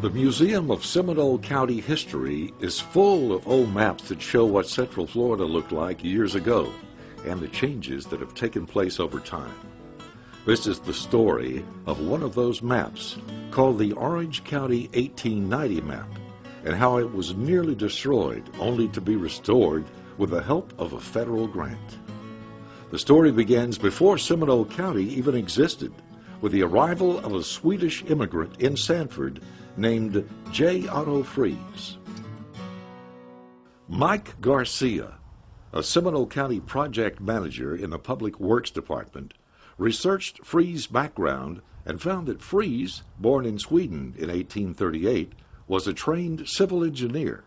The Museum of Seminole County History is full of old maps that show what Central Florida looked like years ago and the changes that have taken place over time. This is the story of one of those maps called the Orange County 1890 map and how it was nearly destroyed only to be restored with the help of a federal grant. The story begins before Seminole County even existed, with the arrival of a Swedish immigrant in Sanford named J. Otto Fries. Mike Garcia, a Seminole County project manager in the Public Works Department, researched Fries' background and found that Fries, born in Sweden in 1838, was a trained civil engineer.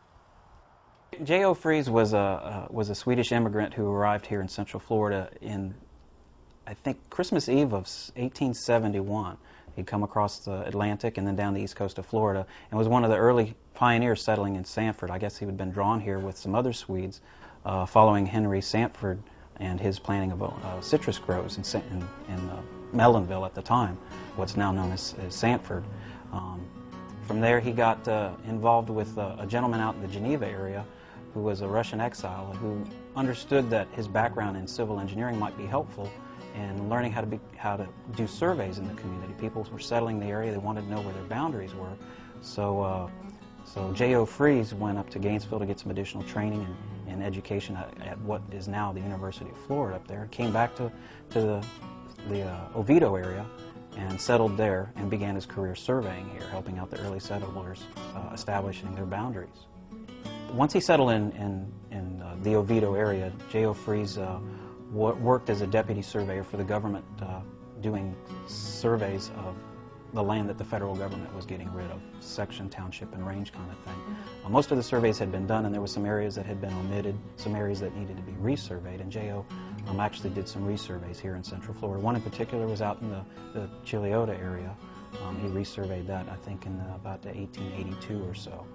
J.O. Fries was a Swedish immigrant who arrived here in Central Florida in, I think, Christmas Eve of 1871. He'd come across the Atlantic and then down the east coast of Florida and was one of the early pioneers settling in Sanford. I guess he had been drawn here with some other Swedes following Henry Sanford and his planting of citrus groves in Mellonville at the time, what's now known as Sanford. From there he got involved with a gentleman out in the Geneva area who was a Russian exile who understood that his background in civil engineering might be helpful in learning how to do surveys in the community. People were settling the area, they wanted to know where their boundaries were. So J.O. Fries went up to Gainesville to get some additional training and education at what is now the University of Florida up there. Came back to the Oviedo area and settled there and began his career surveying here, helping out the early settlers establishing their boundaries. Once he settled in the Oviedo area, J.O. Fries worked as a deputy surveyor for the government, doing surveys of the land that the federal government was getting rid of, section, township, and range kind of thing. Most of the surveys had been done, and there were some areas that had been omitted, some areas that needed to be resurveyed, and J.O. Actually did some resurveys here in Central Florida. One in particular was out in the Chiliota area. He resurveyed that, I think, in about 1882 or so.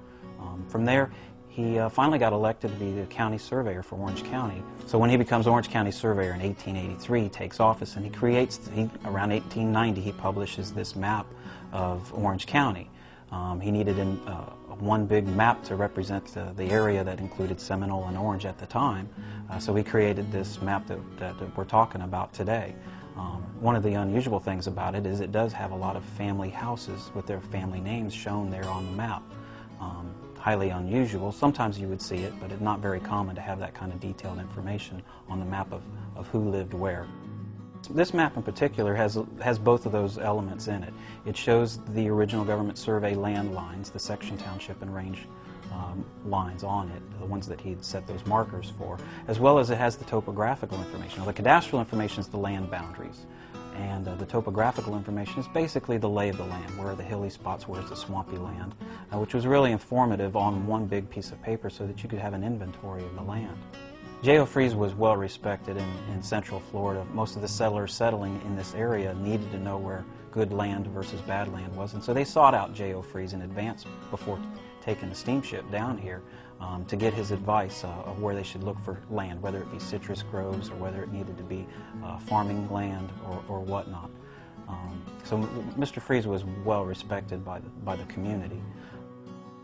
From there, he finally got elected to be the county surveyor for Orange County. So when he becomes Orange County surveyor in 1883, he takes office and around 1890, he publishes this map of Orange County. He needed one big map to represent the area that included Seminole and Orange at the time. So he created this map that we're talking about today. One of the unusual things about it is it does have a lot of family houses with their family names shown there on the map. Highly unusual. Sometimes you would see it, but it's not very common to have that kind of detailed information on the map of who lived where. This map in particular has both of those elements in it. It shows the original government survey land lines, the section, township, and range lines on it, the ones that he'd set those markers for, as well as it has the topographical information. Now, the cadastral information is the land boundaries, and the topographical information is basically the lay of the land, where are the hilly spots, where's the swampy land, which was really informative on one big piece of paper so that you could have an inventory of the land. J.O. Fries was well respected in Central Florida. Most of the settlers settling in this area needed to know where good land versus bad land was, and so they sought out J.O. Fries in advance before taking the steamship down here to get his advice of where they should look for land, whether it be citrus groves or whether it needed to be farming land or whatnot. So Mr. Fries was well respected by the community.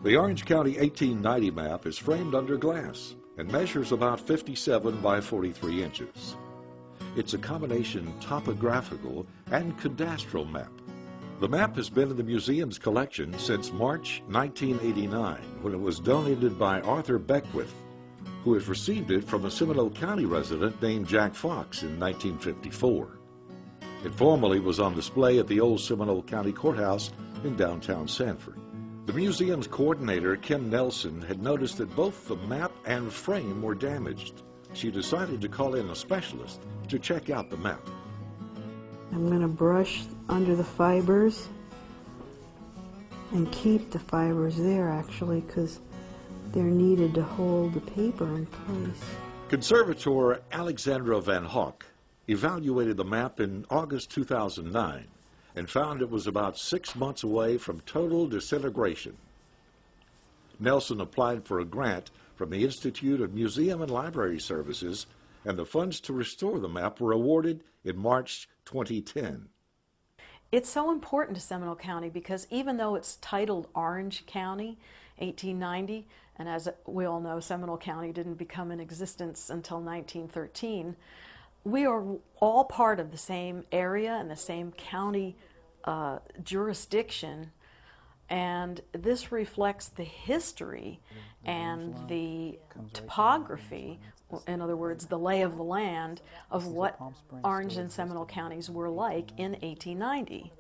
The Orange County 1890 map is framed under glass and measures about 57 by 43 inches. It's a combination topographical and cadastral map. The map has been in the museum's collection since March 1989, when it was donated by Arthur Beckwith, who has received it from a Seminole County resident named Jack Fox in 1954. It formerly was on display at the old Seminole County Courthouse in downtown Sanford. The museum's coordinator, Kim Nelson, had noticed that both the map and frame were damaged. She decided to call in a specialist to check out the map. I'm going to brush under the fibers and keep the fibers there, actually, because they're needed to hold the paper in place. Conservator Alexandra Vonhawk evaluated the map in August 2009 and found it was about 6 months away from total disintegration. Nelson applied for a grant from the Institute of Museum and Library Services, and the funds to restore the map were awarded in March 2010. It's so important to Seminole County because even though it's titled Orange County, 1890, and as we all know, Seminole County didn't become in existence until 1913, we are all part of the same area and the same county jurisdiction, and this reflects the history and the topography, in other words, the lay of the land of what Orange and Seminole counties were like in 1890.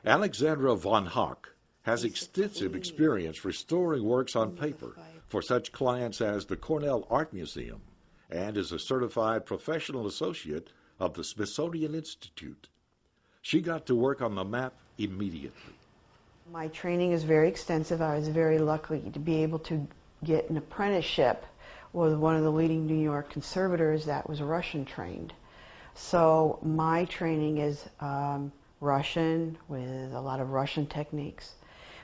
Alexandra Vonhawk has extensive experience restoring works on paper for such clients as the Cornell Art Museum and is a certified professional associate of the Smithsonian Institute. She got to work on the map immediately. My training is very extensive. I was very lucky to be able to get an apprenticeship with one of the leading New York conservators that was Russian trained. So my training is Russian with a lot of Russian techniques,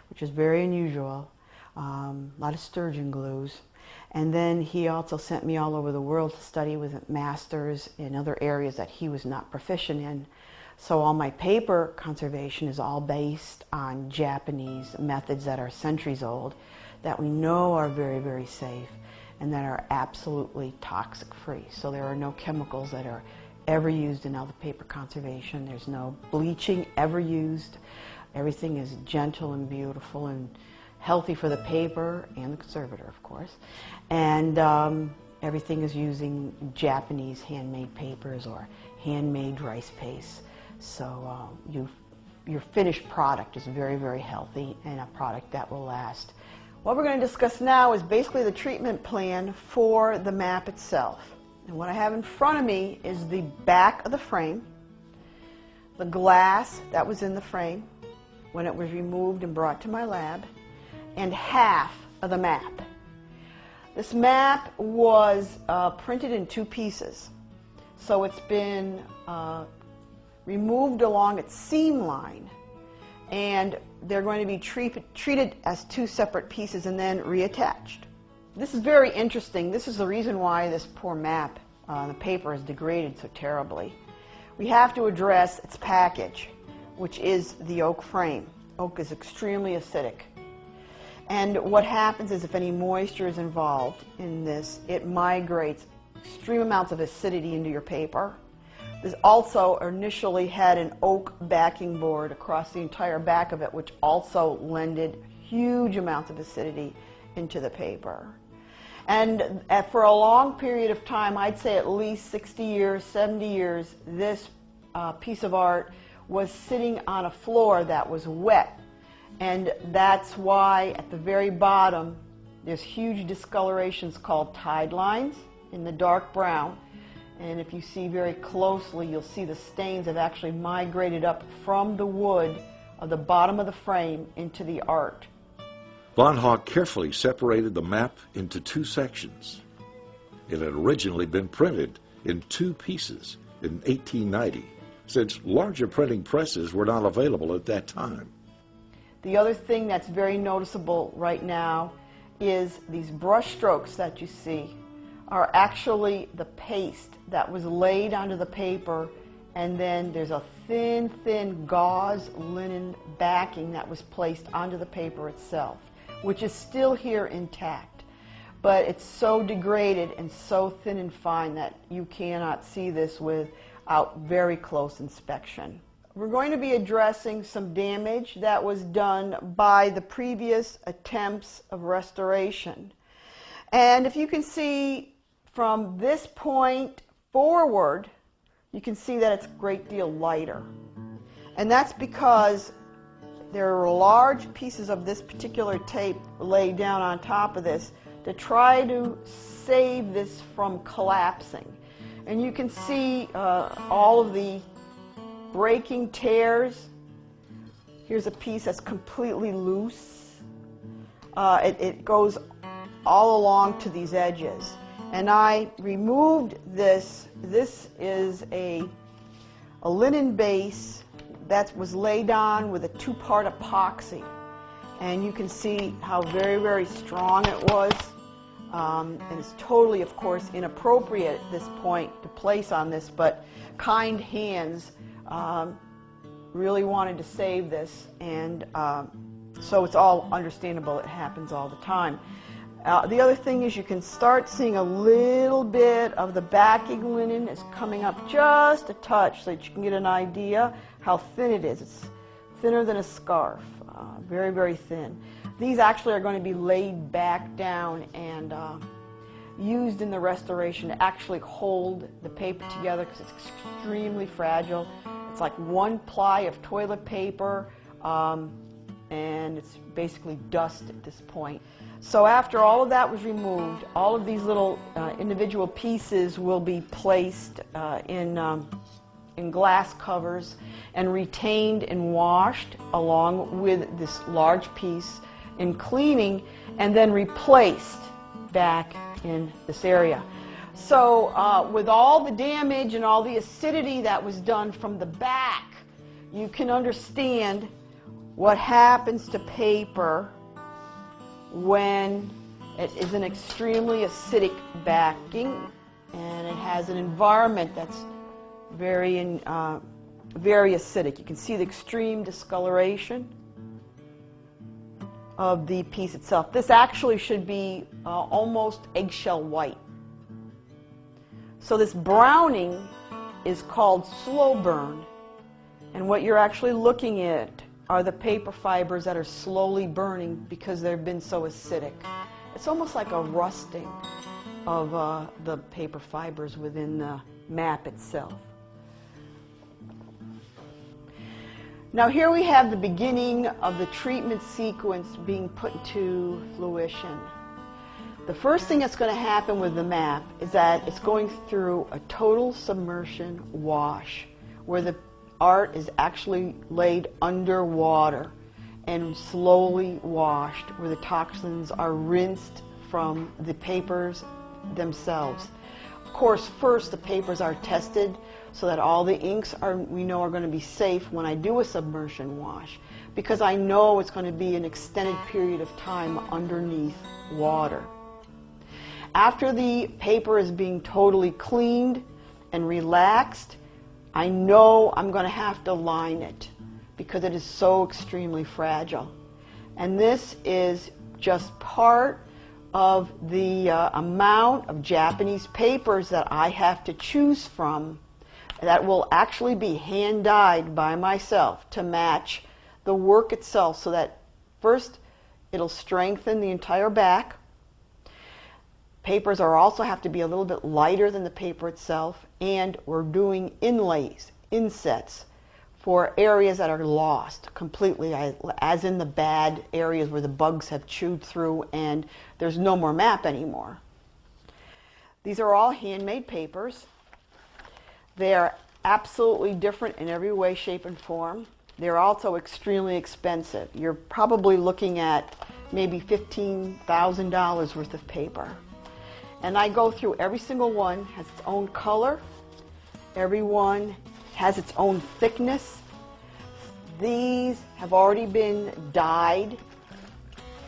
which is very unusual, a lot of sturgeon glues. And then he also sent me all over the world to study with masters in other areas that he was not proficient in. So all my paper conservation is all based on Japanese methods that are centuries old, that we know are very, very safe, and that are absolutely toxic free. So there are no chemicals that are ever used in all the paper conservation. There's no bleaching ever used. Everything is gentle and beautiful and healthy for the paper and the conservator, of course. And everything is using Japanese handmade papers or handmade rice paste. So your finished product is very, very healthy and a product that will last. What we're going to discuss now is basically the treatment plan for the map itself. And what I have in front of me is the back of the frame, the glass that was in the frame when it was removed and brought to my lab, and half of the map. This map was printed in two pieces. So it's been removed along its seam line, and they're going to be treated as two separate pieces and then reattached. This is very interesting. This is the reason why this poor map on the paper is degraded so terribly. We have to address its package, which is the oak frame. Oak is extremely acidic. And what happens is if any moisture is involved in this, it migrates extreme amounts of acidity into your paper. This also initially had an oak backing board across the entire back of it, which also lended huge amounts of acidity into the paper. And for a long period of time, I'd say at least 60 years, 70 years, this piece of art was sitting on a floor that was wet. And that's why at the very bottom, there's huge discolorations called tide lines in the dark brown. And if you see very closely, you'll see the stains have actually migrated up from the wood of the bottom of the frame into the art. Vonhawk carefully separated the map into two sections. It had originally been printed in two pieces in 1890, since larger printing presses were not available at that time. The other thing that's very noticeable right now is these brush strokes that you see are actually the paste that was laid onto the paper, and then there's a thin, thin gauze linen backing that was placed onto the paper itself, which is still here intact. But it's so degraded and so thin and fine that you cannot see this without very close inspection. We're going to be addressing some damage that was done by the previous attempts of restoration. And if you can see from this point forward, you can see that it's a great deal lighter. And that's because there are large pieces of this particular tape laid down on top of this to try to save this from collapsing. And you can see all of the breaking tears. Here's a piece that's completely loose. It goes all along to these edges. And I removed this. This is a linen base that was laid on with a two-part epoxy. And you can see how very, very strong it was. And it's totally, of course, inappropriate at this point to place on this, but kind hands really wanted to save this, and so it's all understandable. It happens all the time. The other thing is you can start seeing a little bit of the backing linen is coming up just a touch so that you can get an idea how thin it is. It's thinner than a scarf, very, very thin. These actually are going to be laid back down and used in the restoration to actually hold the paper together because it's extremely fragile. It's like one ply of toilet paper, and it's basically dust at this point. So after all of that was removed, all of these little individual pieces will be placed in glass covers and retained and washed along with this large piece in cleaning, and then replaced back in this area. So with all the damage and all the acidity that was done from the back, you can understand what happens to paper when it is an extremely acidic backing and it has an environment that's very acidic. You can see the extreme discoloration of the piece itself. This actually should be almost eggshell white. So this browning is called slow burn, and what you're actually looking at are the paper fibers that are slowly burning because they've been so acidic. It's almost like a rusting of the paper fibers within the map itself. Now here we have the beginning of the treatment sequence being put into fruition. The first thing that's going to happen with the map is that it's going through a total submersion wash where the art is actually laid underwater and slowly washed, where the toxins are rinsed from the papers themselves. Of course, first the papers are tested so that all the inks we know are going to be safe when I do a submersion wash, because I know it's going to be an extended period of time underneath water. After the paper is being totally cleaned and relaxed, I know I'm going to have to line it because it is so extremely fragile. And this is just part of the amount of Japanese papers that I have to choose from that will actually be hand dyed by myself to match the work itself, so that first it'll strengthen the entire back. Papers also have to be a little bit lighter than the paper itself, and we're doing inlays, insets, for areas that are lost completely, as in the bad areas where the bugs have chewed through and there's no more map anymore. These are all handmade papers. They are absolutely different in every way, shape, and form. They're also extremely expensive. You're probably looking at maybe $15,000 worth of paper. And I go through every single one, has its own color. Every one has its own thickness. These have already been dyed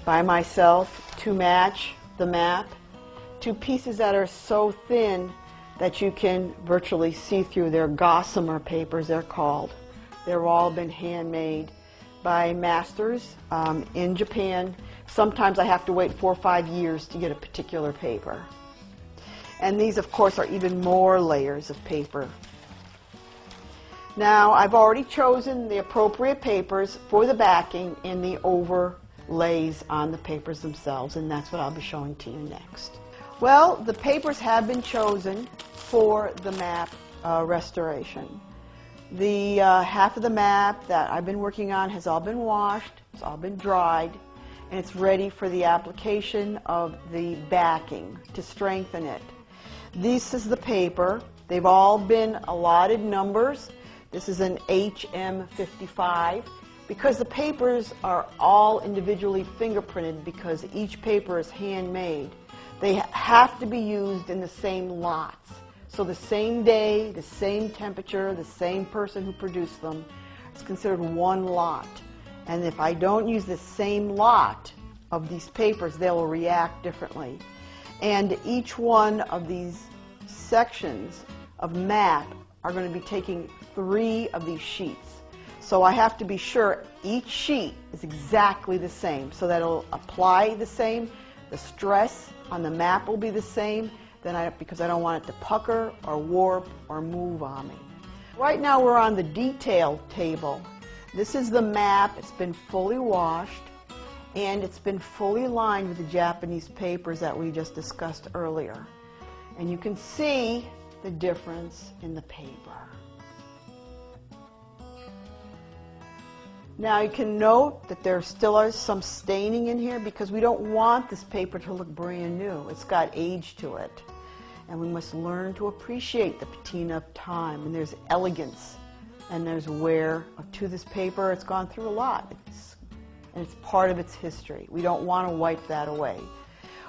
by myself to match the map to pieces that are so thin that you can virtually see through. They're gossamer papers, they're called. They've all been handmade by masters in Japan. Sometimes I have to wait 4 or 5 years to get a particular paper. And these, of course, are even more layers of paper. Now, I've already chosen the appropriate papers for the backing and the overlays on the papers themselves, and that's what I'll be showing to you next. Well, the papers have been chosen for the map restoration. The half of the map that I've been working on has all been washed, it's all been dried, and it's ready for the application of the backing to strengthen it. This is the paper. They've all been allotted numbers. This is an HM55 because the papers are all individually fingerprinted because each paper is handmade. They have to be used in the same lots. So the same day, the same temperature, the same person who produced them, it's considered one lot. And if I don't use the same lot of these papers, they will react differently. And each one of these sections of map are going to be taking 3 of these sheets. So I have to be sure each sheet is exactly the same so that it'll apply the same. The stress on the map will be the same because I don't want it to pucker or warp or move on me. Right now we're on the detail table. This is the map. It's been fully washed and it's been fully lined with the Japanese papers that we just discussed earlier. And you can see the difference in the paper. Now you can note that there still is some staining in here because we don't want this paper to look brand new. It's got age to it. And we must learn to appreciate the patina of time. And there's elegance and there's wear to this paper. It's gone through a lot. And it's part of its history. We don't want to wipe that away.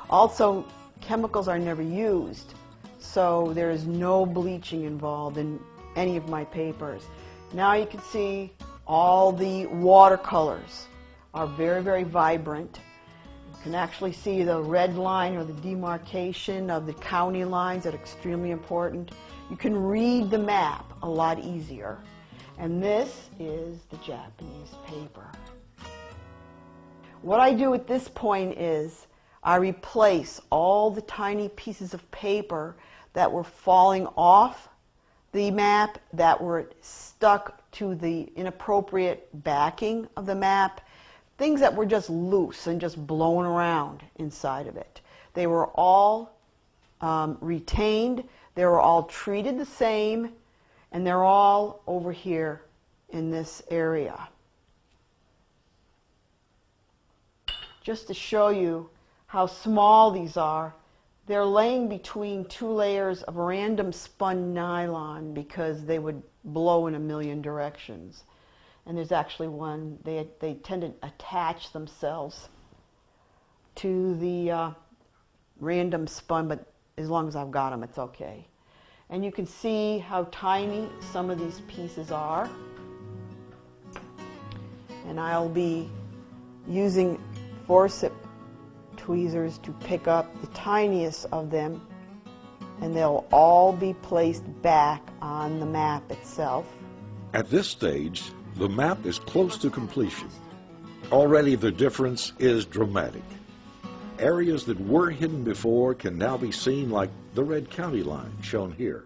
Also, chemicals are never used. So there is no bleaching involved in any of my papers. Now you can see all the watercolors are very, very vibrant. You can actually see the red line or the demarcation of the county lines that are extremely important. You can read the map a lot easier. And this is the Japanese paper. What I do at this point is I replace all the tiny pieces of paper that were falling off the map, that were stuck to the inappropriate backing of the map, things that were just loose and just blown around inside of it. They were all retained, they were all treated the same, and they're all over here in this area. Just to show you how small these are, they're laying between two layers of random spun nylon because they would blow in a million directions. And there's actually one, they tend to attach themselves to the random spun, but as long as I've got them, it's okay. And you can see how tiny some of these pieces are. And I'll be using forceps tweezers to pick up the tiniest of them, and they'll all be placed back on the map itself. At this stage, the map is close to completion. Already the difference is dramatic. Areas that were hidden before can now be seen, like the red county line shown here.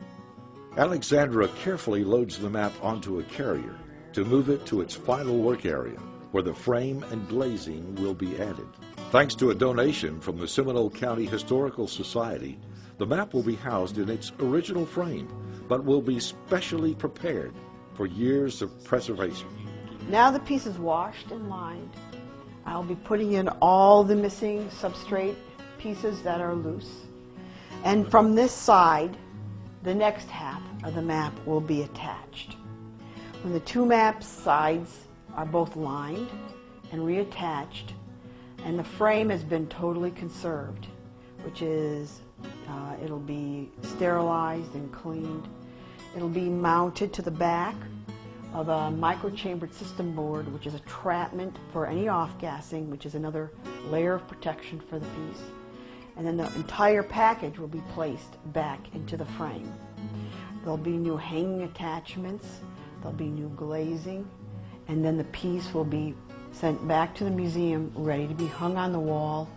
Alexandra carefully loads the map onto a carrier to move it to its final work area, where the frame and glazing will be added. Thanks to a donation from the Seminole County Historical Society, the map will be housed in its original frame, but will be specially prepared for years of preservation. Now the piece is washed and lined. I'll be putting in all the missing substrate pieces that are loose. And from this side, the next half of the map will be attached. When the two map sides are both lined and reattached, and the frame has been totally conserved, which is, it'll be sterilized and cleaned. It'll be mounted to the back of a microchambered system board, which is a trapment for any off-gassing, which is another layer of protection for the piece. And then the entire package will be placed back into the frame. There'll be new hanging attachments, there'll be new glazing, and then the piece will be sent back to the museum, ready to be hung on the wall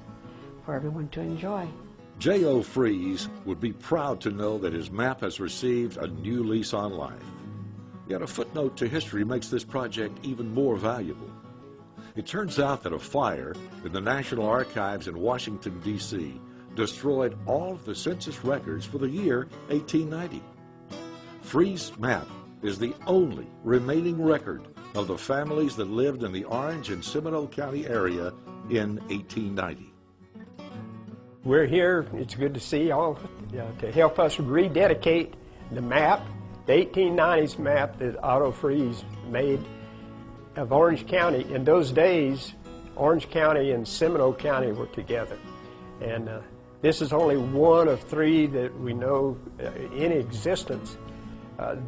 for everyone to enjoy. J.O. Fries would be proud to know that his map has received a new lease on life. Yet a footnote to history makes this project even more valuable. It turns out that a fire in the National Archives in Washington, D.C. destroyed all of the census records for the year 1890. Fries' map is the only remaining record of the families that lived in the Orange and Seminole County area in 1890. We're here, it's good to see y'all, to help us rededicate the map, the 1890s map that Otto Fries made of Orange County. In those days, Orange County and Seminole County were together. And this is only one of three that we know in existence.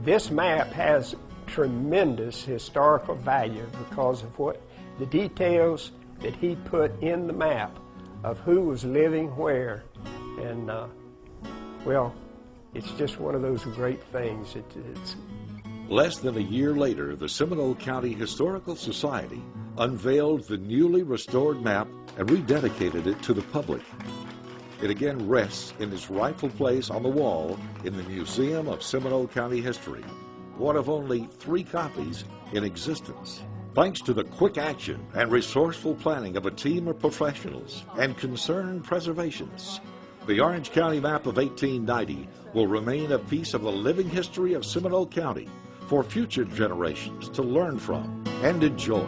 This map has tremendous historical value because of what the details that he put in the map of who was living where. And well, it's just one of those great things. It's Less than a year later, the Seminole County Historical Society unveiled the newly restored map and rededicated it to the public. It again rests in its rightful place on the wall in the Museum of Seminole County History, one of only 3 copies in existence. Thanks to the quick action and resourceful planning of a team of professionals and concerned preservationists, the Orange County map of 1890 will remain a piece of the living history of Seminole County for future generations to learn from and enjoy.